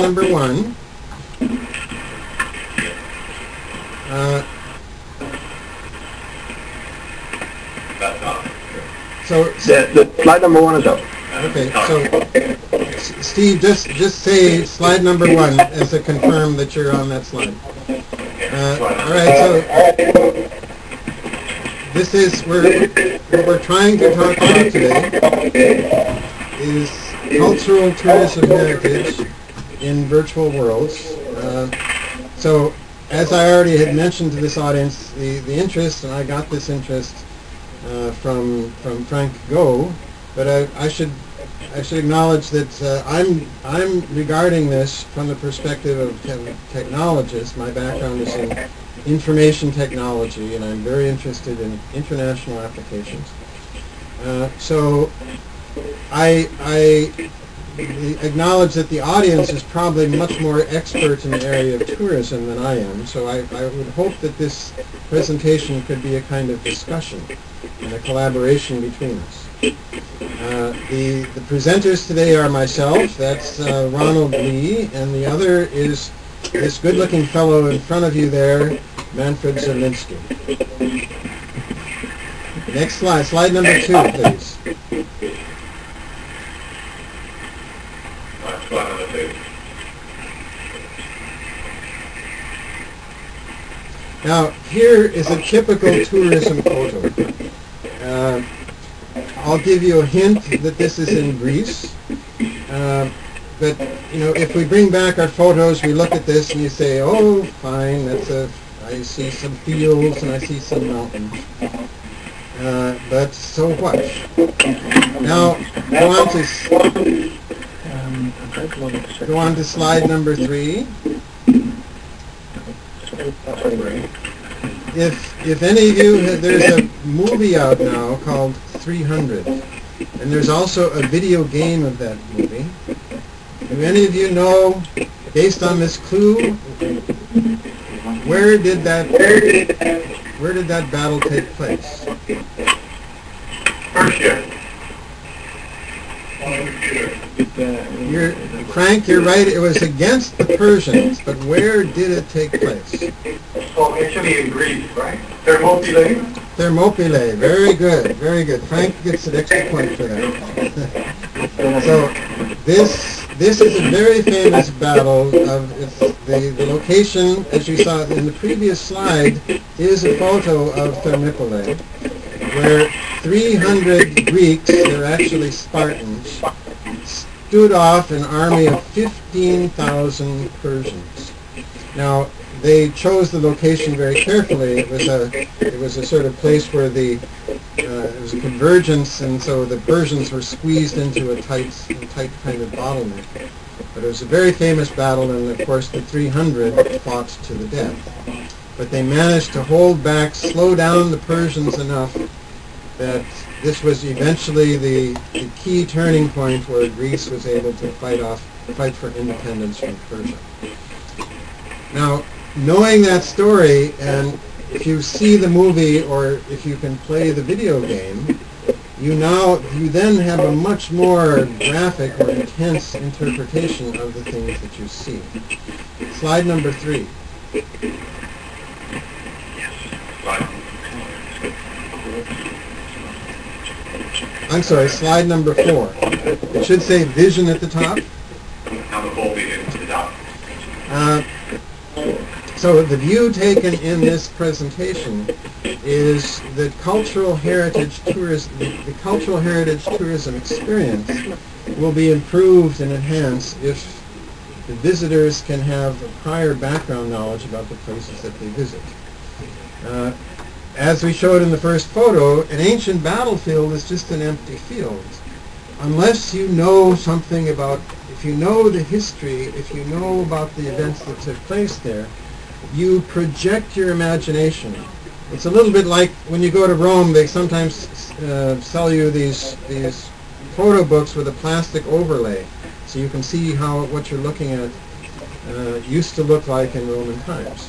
number one. So the slide number one is up. Okay, so Steve, just say slide number one as to confirm that you're on that slide. All right, so this is what we're trying to talk about today is cultural tourism heritage in virtual worlds. So as I already had mentioned to this audience, the interest, and I got this interest from Frank Go, but I should acknowledge that I'm regarding this from the perspective of technologist. My background is in information technology, and I'm very interested in international applications. So I acknowledge that the audience is probably much more expert in the area of tourism than I am, so I would hope that this presentation could be a kind of discussion and a collaboration between us. The presenters today are myself, that's Ronald Lee, and the other is this good-looking fellow in front of you there, Manfred Zielinski. Next slide, slide number 2, please. Now, here is a typical tourism photo. I'll give you a hint that this is in Greece. But, you know, if we bring back our photos, we look at this and you say, oh, fine, I see some fields and I see some mountains. But so what? Now, go on to slide number 3. If any of you, there's a movie out now called 300, and there's also a video game of that movie. Do any of you know, based on this clue, where did that battle take place? Persia. Frank, you're right. It was against the Persians, but where did it take place? Oh, actually in Greece, right? Thermopylae. Thermopylae. Very good. Very good. Frank gets an extra point for that. So this is a very famous battle. The location, as you saw in the previous slide, is a photo of Thermopylae, where 300 Greeks, they're actually Spartans, stood off an army of 15,000 Persians. Now, they chose the location very carefully. It was a sort of place where it was a convergence, and so the Persians were squeezed into a tight kind of bottleneck. But it was a very famous battle, and of course the 300 fought to the death. But they managed to hold back, slow down the Persians enough that this was eventually the key turning point where Greece was able to fight for independence from Persia. Now, knowing that story, and if you see the movie or if you can play the video game, you then have a much more graphic or intense interpretation of the things that you see. Slide number 3. I'm sorry, slide number 4. It should say vision at the top. So the view taken in this presentation is that the cultural heritage tourism experience will be improved and enhanced if the visitors can have a prior background knowledge about the places that they visit. As we showed in the first photo, an ancient battlefield is just an empty field. Unless you know something about, if you know the history, if you know about the events that took place there, you project your imagination. It's a little bit like when you go to Rome, they sometimes sell you these photo books with a plastic overlay, so you can see how what you're looking at used to look like in Roman times.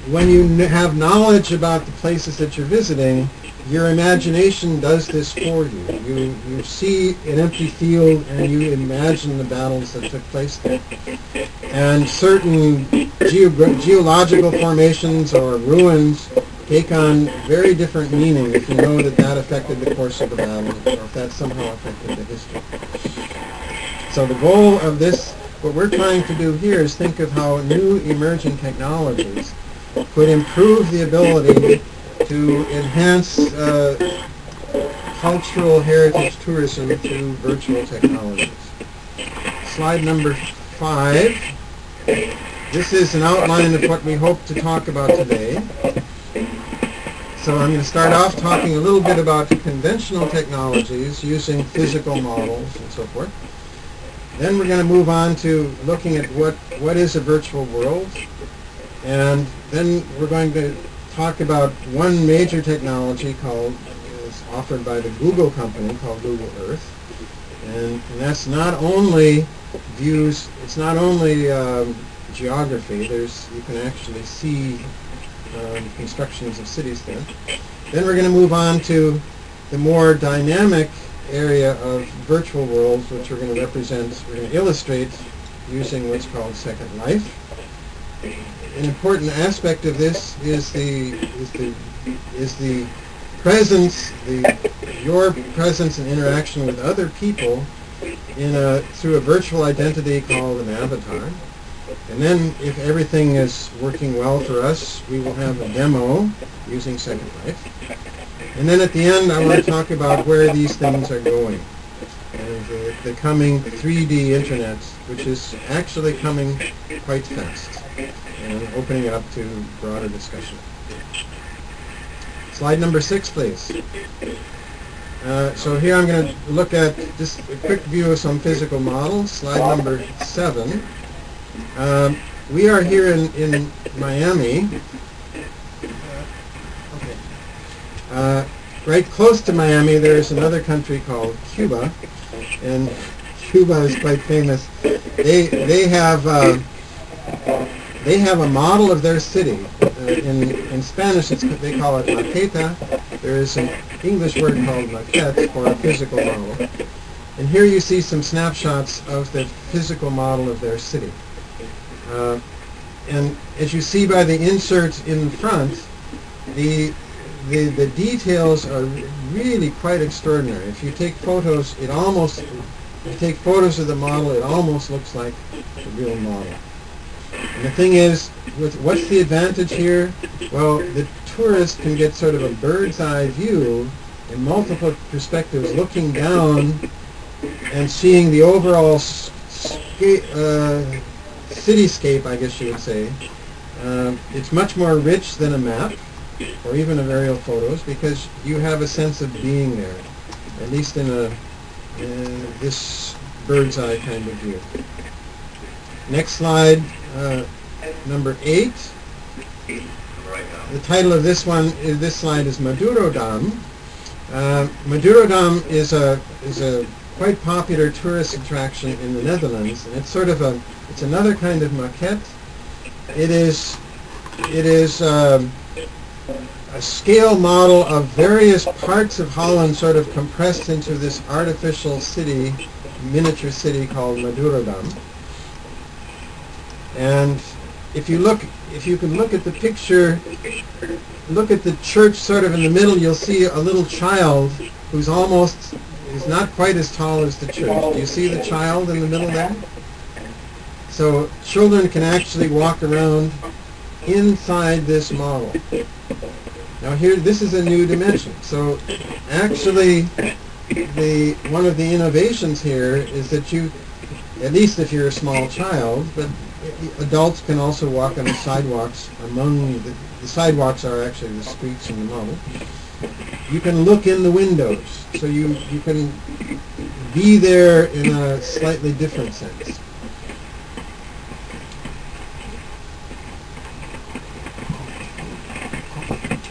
when you have knowledge about the places that you're visiting, your imagination does this for you. You see an empty field and you imagine the battles that took place there. And certain geological formations or ruins take on very different meaning if you know that that affected the course of the battle or if that somehow affected the history. So the goal of this, what we're trying to do here, is think of how new emerging technologies could improve the ability to enhance cultural heritage tourism through virtual technologies. Slide number 5. This is an outline of what we hope to talk about today. So I'm going to start off talking a little bit about conventional technologies using physical models and so forth. Then we're going to move on to looking at what is a virtual world. And then we're going to talk about one major technology is offered by the Google company called Google Earth. And that's not only views, it's not only geography, you can actually see constructions of cities there. Then we're going to move on to the more dynamic area of virtual worlds, which we're going to illustrate using what's called Second Life. An important aspect of this is the presence, your presence and interaction with other people through a virtual identity called an avatar. And then, if everything is working well for us, we will have a demo using Second Life. And then at the end, I want to talk about where these things are going. And the coming 3D internet, which is actually coming quite fast, and opening it up to broader discussion. Slide number 6, please. So here I'm going to look at just a quick view of some physical models. Slide number 7. We are here in Miami. Right close to Miami, there's another country called Cuba, and Cuba is quite famous. They have a model of their city. In Spanish, they call it maqueta. There is an English word called maquette for a physical model. And here you see some snapshots of the physical model of their city. And as you see by the insert in front, the details are really quite extraordinary. If you take photos, of the model, it almost looks like a real model. And the thing is, what's the advantage here? Well, the tourist can get sort of a bird's eye view in multiple perspectives, looking down and seeing the overall cityscape, I guess you would say. It's much more rich than a map or even of aerial photos, because you have a sense of being there, at least in this bird's eye kind of view. Next slide, number 8. The title of this slide is Maduro Dam. Maduro Dam is a quite popular tourist attraction in the Netherlands, and it's another kind of maquette. It is a scale model of various parts of Holland sort of compressed into this artificial city, miniature city called Maduro Dam. And if you can look at the picture, look at the church sort of in the middle, you'll see a little child who's is not quite as tall as the church. Do you see the child in the middle there? So children can actually walk around inside this model. Now here, this is a new dimension. So actually, one of the innovations here is that you, at least if you're a small child, but adults can also walk on the sidewalks. The sidewalks are actually the streets in the model. You can look in the windows, so you can be there in a slightly different sense.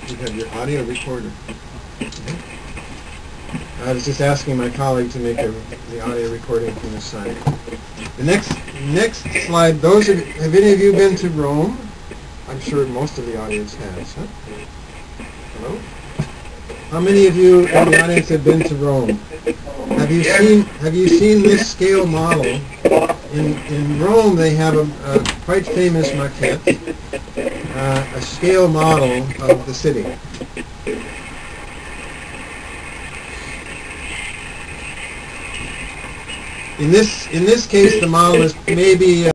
You have your audio recorder. Okay. I was just asking my colleague to make the audio recording from this side. The next slide. Have any of you been to Rome? I'm sure most of the audience has. Huh? Hello? How many of you in the audience have been to Rome? Have you seen this scale model? In Rome, they have a quite famous maquette, a scale model of the city. In this case, the model is maybe